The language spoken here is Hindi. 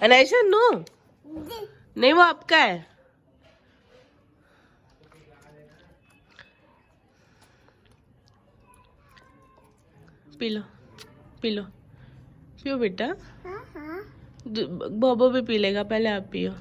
अनैशा नो, नहीं वो आपका है। पी लो पी लो, पियो बेटा। बोबो भी पी लेगा, पहले आप पियो।